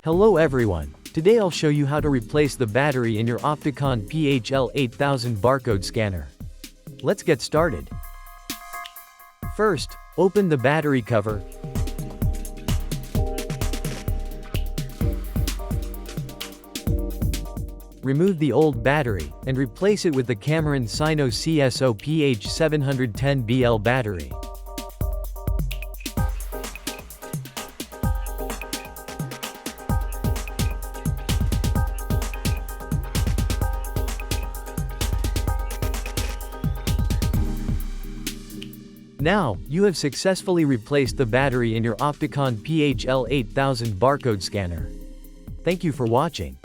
Hello everyone, today I'll show you how to replace the battery in your Opticon PHL8000 barcode scanner. Let's get started. First, open the battery cover. Remove the old battery, and replace it with the Cameron Sino CS-OPH710BL battery. Now, you have successfully replaced the battery in your Opticon PHL8000 barcode scanner. Thank you for watching.